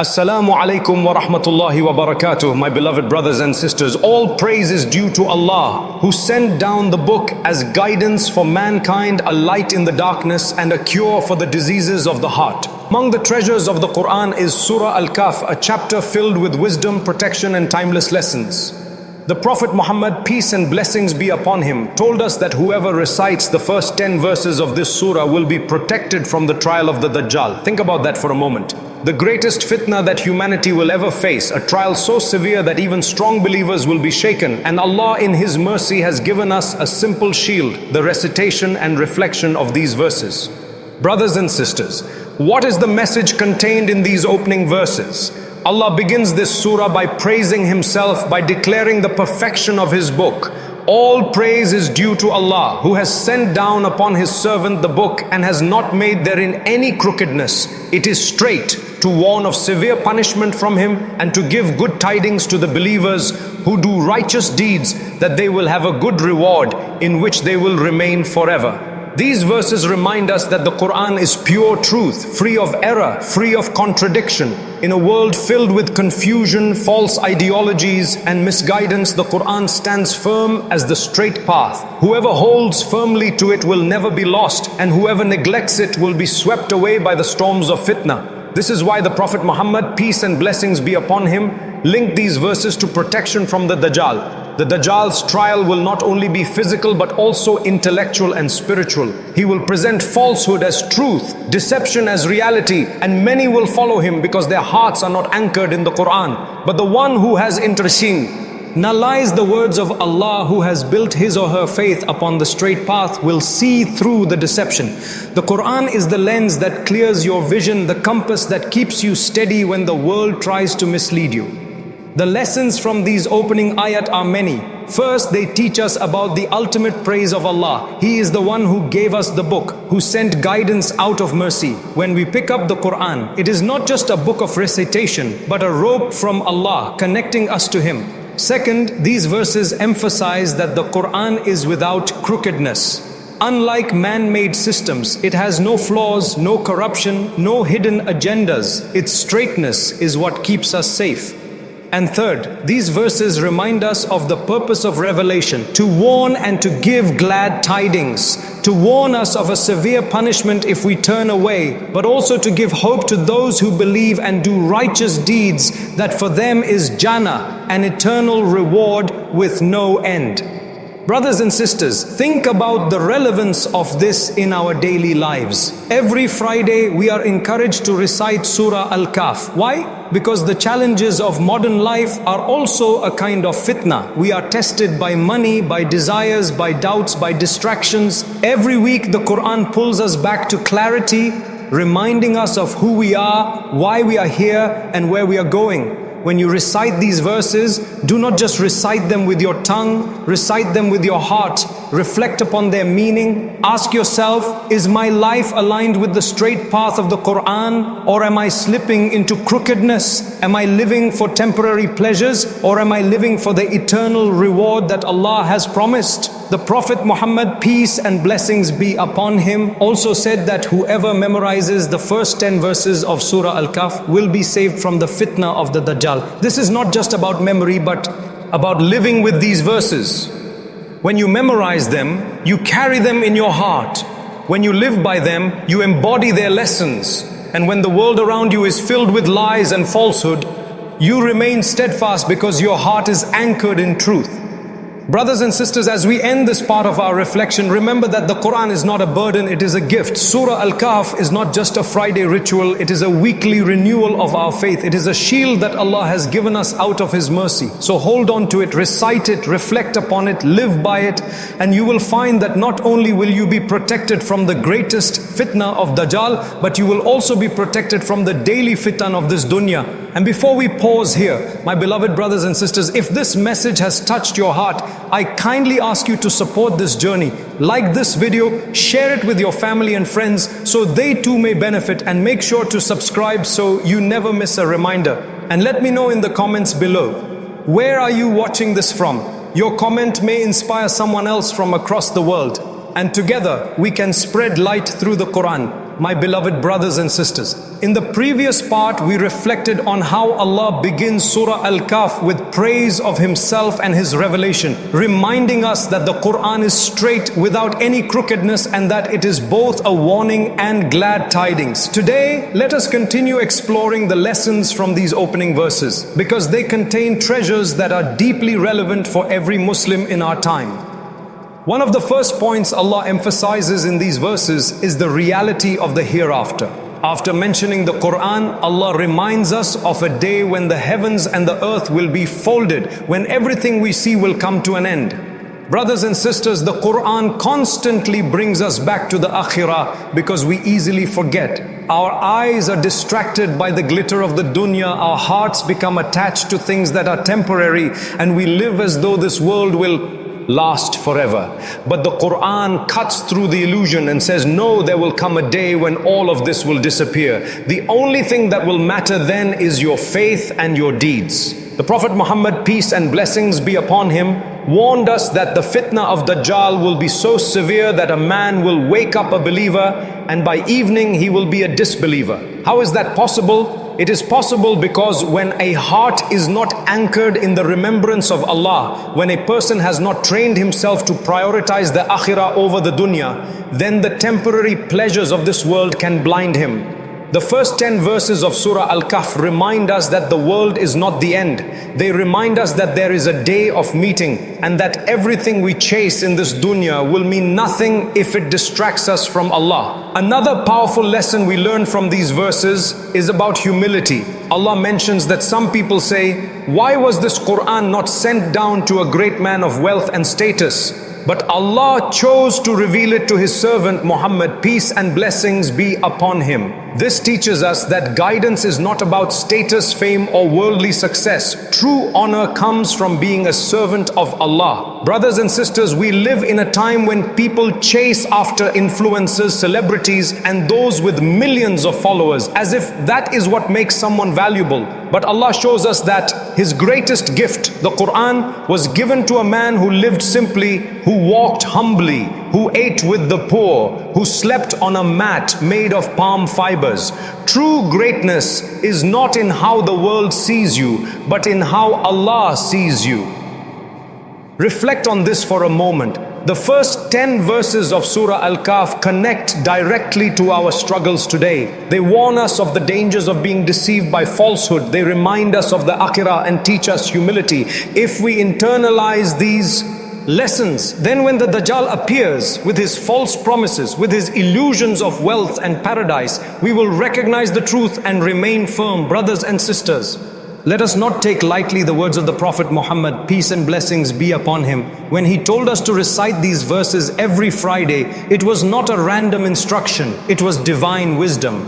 Assalamu alaikum wa rahmatullahi wa barakatuh, my beloved brothers and sisters. All praise is due to Allah, who sent down the book as guidance for mankind, a light in the darkness and a cure for the diseases of the heart. Among the treasures of the Quran is Surah Al-Kahf, a chapter filled with wisdom, protection and timeless lessons. The Prophet Muhammad, peace and blessings be upon him, told us that whoever recites the first 10 verses of this surah will be protected from the trial of the Dajjal. Think about that for a moment. The greatest fitna that humanity will ever face, a trial so severe that even strong believers will be shaken. And Allah in His mercy has given us a simple shield, the recitation and reflection of these verses. Brothers and sisters, what is the message contained in these opening verses? Allah begins this surah by praising Himself, by declaring the perfection of His book. All praise is due to Allah, who has sent down upon His servant the book and has not made therein any crookedness. It is straight, to warn of severe punishment from Him and to give good tidings to the believers who do righteous deeds, that they will have a good reward in which they will remain forever. These verses remind us that the Qur'an is pure truth, free of error, free of contradiction. In a world filled with confusion, false ideologies and misguidance, the Qur'an stands firm as the straight path. Whoever holds firmly to it will never be lost, and whoever neglects it will be swept away by the storms of fitna. This is why the Prophet Muhammad, peace and blessings be upon him, linked these verses to protection from the Dajjal. The Dajjal's trial will not only be physical but also intellectual and spiritual. He will present falsehood as truth, deception as reality, and many will follow him because their hearts are not anchored in the Qur'an. But the one who has internalized the words of Allah, who has built his or her faith upon the straight path, will see through the deception. The Qur'an is the lens that clears your vision, the compass that keeps you steady when the world tries to mislead you. The lessons from these opening ayat are many. First, they teach us about the ultimate praise of Allah. He is the one who gave us the book, who sent guidance out of mercy. When we pick up the Qur'an, it is not just a book of recitation, but a rope from Allah connecting us to Him. Second, these verses emphasize that the Qur'an is without crookedness. Unlike man-made systems, it has no flaws, no corruption, no hidden agendas. Its straightness is what keeps us safe. And third, these verses remind us of the purpose of revelation, to warn and to give glad tidings, to warn us of a severe punishment if we turn away, but also to give hope to those who believe and do righteous deeds, that for them is Jannah, an eternal reward with no end. Brothers and sisters, think about the relevance of this in our daily lives. Every Friday we are encouraged to recite Surah Al-Kahf. Why? Because the challenges of modern life are also a kind of fitna. We are tested by money, by desires, by doubts, by distractions. Every week the Quran pulls us back to clarity, reminding us of who we are, why we are here, and where we are going. When you recite these verses, do not just recite them with your tongue, recite them with your heart. Reflect upon their meaning. Ask yourself, is my life aligned with the straight path of the Qur'an, or am I slipping into crookedness? Am I living for temporary pleasures, or am I living for the eternal reward that Allah has promised? The Prophet Muhammad, peace and blessings be upon him, also said that whoever memorizes the first 10 verses of Surah Al-Kahf will be saved from the fitna of the Dajjal. This is not just about memory, but about living with these verses. When you memorize them, you carry them in your heart. When you live by them, you embody their lessons. And when the world around you is filled with lies and falsehood, you remain steadfast because your heart is anchored in truth. Brothers and sisters, as we end this part of our reflection, remember that the Quran is not a burden, it is a gift. Surah Al-Kahf is not just a Friday ritual, it is a weekly renewal of our faith. It is a shield that Allah has given us out of His mercy. So hold on to it, recite it, reflect upon it, live by it, and you will find that not only will you be protected from the greatest fitna of Dajjal, but you will also be protected from the daily fitan of this dunya. And before we pause here, my beloved brothers and sisters, if this message has touched your heart, I kindly ask you to support this journey. Like this video, share it with your family and friends so they too may benefit, and make sure to subscribe so you never miss a reminder. And let me know in the comments below, where are you watching this from? Your comment may inspire someone else from across the world, and together we can spread light through the Quran. My beloved brothers and sisters, in the previous part we reflected on how Allah begins Surah Al-Kahf with praise of Himself and His revelation, reminding us that the Qur'an is straight without any crookedness and that it is both a warning and glad tidings. Today, let us continue exploring the lessons from these opening verses because they contain treasures that are deeply relevant for every Muslim in our time. One of the first points Allah emphasizes in these verses is the reality of the hereafter. After mentioning the Qur'an, Allah reminds us of a day when the heavens and the earth will be folded, when everything we see will come to an end. Brothers and sisters, the Qur'an constantly brings us back to the akhirah because we easily forget. Our eyes are distracted by the glitter of the dunya, our hearts become attached to things that are temporary, and we live as though this world will last forever. But the Qur'an cuts through the illusion and says, no, there will come a day when all of this will disappear. The only thing that will matter then is your faith and your deeds. The Prophet Muhammad, peace and blessings be upon him, warned us that the fitna of Dajjal will be so severe that a man will wake up a believer and by evening he will be a disbeliever. How is that possible? It is possible because when a heart is not anchored in the remembrance of Allah, when a person has not trained himself to prioritize the akhirah over the dunya, then the temporary pleasures of this world can blind him. The first 10 verses of Surah Al-Kahf remind us that the world is not the end. They remind us that there is a day of meeting and that everything we chase in this dunya will mean nothing if it distracts us from Allah. Another powerful lesson we learn from these verses is about humility. Allah mentions that some people say, why was this Qur'an not sent down to a great man of wealth and status? But Allah chose to reveal it to His servant Muhammad, peace and blessings be upon him. This teaches us that guidance is not about status, fame or worldly success. True honor comes from being a servant of Allah. Brothers and sisters, we live in a time when people chase after influencers, celebrities and those with millions of followers as if that is what makes someone valuable. But Allah shows us that His greatest gift, the Qur'an, was given to a man who lived simply, who walked humbly, who ate with the poor, who slept on a mat made of palm fibers. True greatness is not in how the world sees you, but in how Allah sees you. Reflect on this for a moment. The first 10 verses of Surah Al-Kahf connect directly to our struggles today. They warn us of the dangers of being deceived by falsehood. They remind us of the akhirah and teach us humility. If we internalize these lessons, then when the Dajjal appears with his false promises, with his illusions of wealth and paradise, we will recognize the truth and remain firm. Brothers and sisters, let us not take lightly the words of the Prophet Muhammad, peace and blessings be upon him. When he told us to recite these verses every Friday, it was not a random instruction, it was divine wisdom.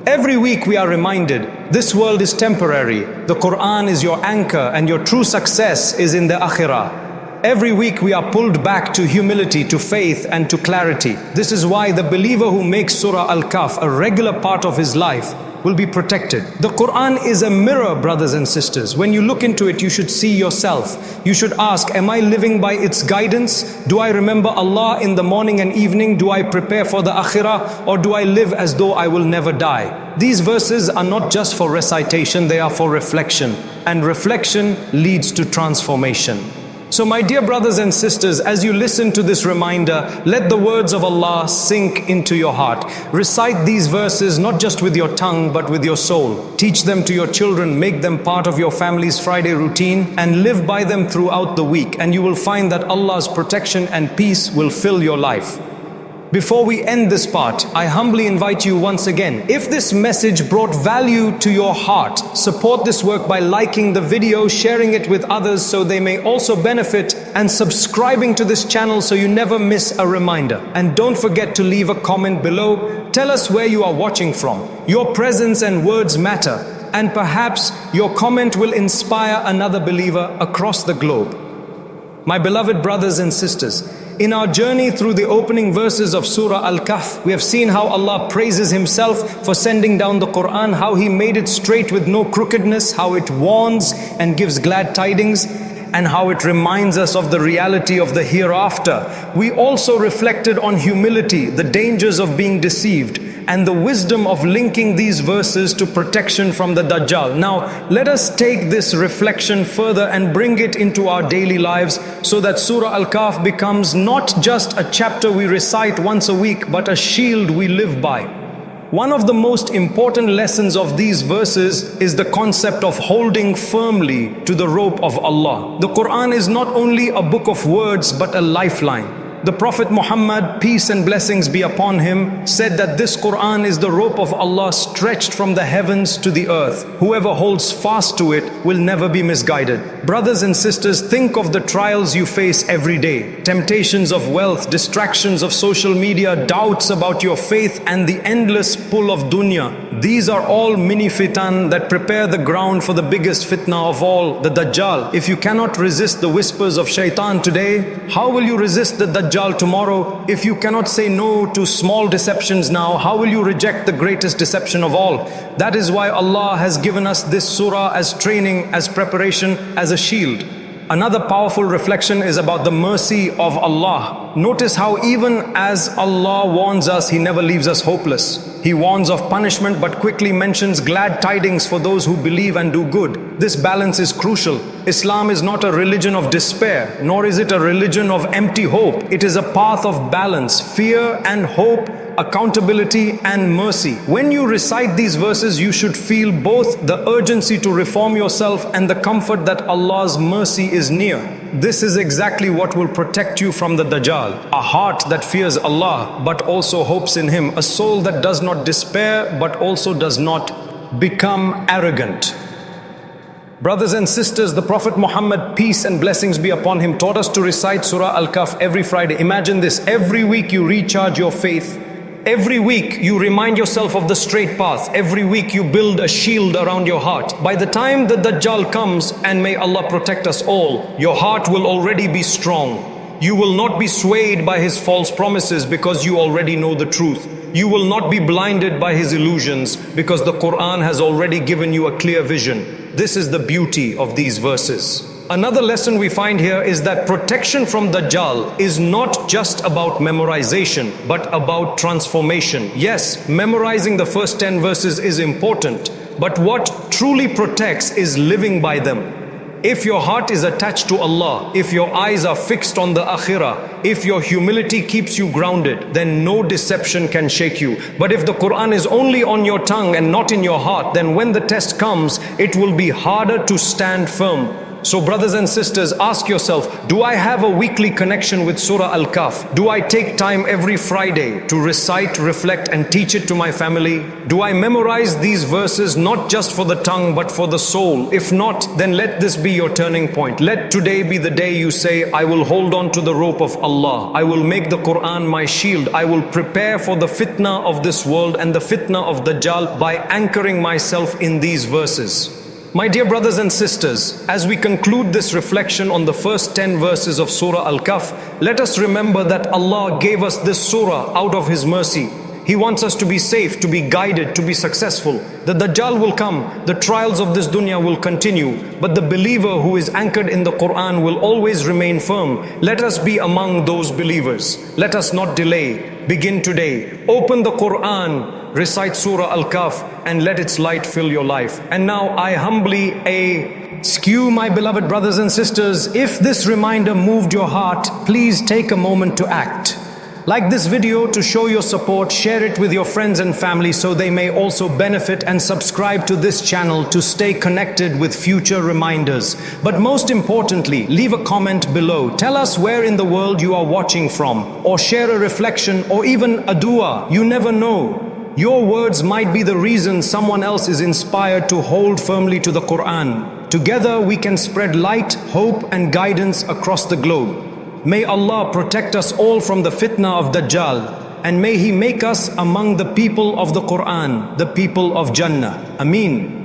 Every week we are reminded, this world is temporary. The Qur'an is your anchor and your true success is in the akhirah. Every week we are pulled back to humility, to faith and to clarity. This is why the believer who makes Surah Al-Kahf a regular part of his life will be protected. The Qur'an is a mirror, brothers and sisters. When you look into it, you should see yourself. You should ask, am I living by its guidance? Do I remember Allah in the morning and evening? Do I prepare for the akhirah? Or do I live as though I will never die? These verses are not just for recitation, they are for reflection. And reflection leads to transformation. So my dear brothers and sisters, as you listen to this reminder, let the words of Allah sink into your heart. Recite these verses not just with your tongue but with your soul. Teach them to your children, make them part of your family's Friday routine and live by them throughout the week, and you will find that Allah's protection and peace will fill your life. Before we end this part, I humbly invite you once again, if this message brought value to your heart, support this work by liking the video, sharing it with others so they may also benefit, and subscribing to this channel so you never miss a reminder. And don't forget to leave a comment below. Tell us where you are watching from. Your presence and words matter, and perhaps your comment will inspire another believer across the globe. My beloved brothers and sisters, in our journey through the opening verses of Surah Al-Kahf, we have seen how Allah praises Himself for sending down the Qur'an, how He made it straight with no crookedness, how it warns and gives glad tidings, and how it reminds us of the reality of the hereafter. We also reflected on humility, the dangers of being deceived, and the wisdom of linking these verses to protection from the Dajjal. Now, let us take this reflection further and bring it into our daily lives so that Surah Al-Kahf becomes not just a chapter we recite once a week, but a shield we live by. One of the most important lessons of these verses is the concept of holding firmly to the rope of Allah. The Quran is not only a book of words but a lifeline. The Prophet Muhammad, peace and blessings be upon him, said that this Quran is the rope of Allah stretched from the heavens to the earth. Whoever holds fast to it will never be misguided. Brothers and sisters, think of the trials you face every day. Temptations of wealth, distractions of social media, doubts about your faith, and the endless pull of dunya. These are all mini fitan that prepare the ground for the biggest fitna of all, the Dajjal. If you cannot resist the whispers of shaitan today, how will you resist the Dajjal tomorrow? If you cannot say no to small deceptions now, how will you reject the greatest deception of all? That is why Allah has given us this surah as training, as preparation, as a shield. Another powerful reflection is about the mercy of Allah. Notice how even as Allah warns us, He never leaves us hopeless. He warns of punishment but quickly mentions glad tidings for those who believe and do good. This balance is crucial. Islam is not a religion of despair, nor is it a religion of empty hope. It is a path of balance, fear and hope, accountability and mercy. When you recite these verses, you should feel both the urgency to reform yourself and the comfort that Allah's mercy is near. This is exactly what will protect you from the Dajjal. A heart that fears Allah but also hopes in Him. A soul that does not despair but also does not become arrogant. Brothers and sisters, the Prophet Muhammad, peace and blessings be upon him, taught us to recite Surah Al-Kahf every Friday. Imagine this, every week you recharge your faith. Every week you remind yourself of the straight path. Every week you build a shield around your heart. By the time the Dajjal comes, and may Allah protect us all, your heart will already be strong. You will not be swayed by his false promises because you already know the truth. You will not be blinded by his illusions because the Qur'an has already given you a clear vision. This is the beauty of these verses. Another lesson we find here is that protection from Dajjal is not just about memorization, but about transformation. Yes, memorizing the first 10 verses is important, but what truly protects is living by them. If your heart is attached to Allah, if your eyes are fixed on the Akhirah, if your humility keeps you grounded, then no deception can shake you. But if the Quran is only on your tongue and not in your heart, then when the test comes, it will be harder to stand firm. So brothers and sisters, ask yourself, do I have a weekly connection with Surah Al-Kahf? Do I take time every Friday to recite, reflect and teach it to my family? Do I memorize these verses not just for the tongue but for the soul? If not, then let this be your turning point. Let today be the day you say, I will hold on to the rope of Allah. I will make the Quran my shield. I will prepare for the fitna of this world and the fitna of Dajjal by anchoring myself in these verses. My dear brothers and sisters, as we conclude this reflection on the first 10 verses of Surah Al-Kahf, let us remember that Allah gave us this surah out of His mercy. He wants us to be safe, to be guided, to be successful. The Dajjal will come, the trials of this dunya will continue, but the believer who is anchored in the Quran will always remain firm. Let us be among those believers. Let us not delay. Begin today. Open the Quran, recite Surah Al-Kahf and let its light fill your life. And now I humbly ask you, my beloved brothers and sisters, if this reminder moved your heart, please take a moment to act. Like this video to show your support, share it with your friends and family so they may also benefit, and subscribe to this channel to stay connected with future reminders. But most importantly, leave a comment below. Tell us where in the world you are watching from, or share a reflection or even a dua. You never know. Your words might be the reason someone else is inspired to hold firmly to the Quran. Together we can spread light, hope and guidance across the globe. May Allah protect us all from the fitna of Dajjal, and may He make us among the people of the Quran, the people of Jannah. Ameen.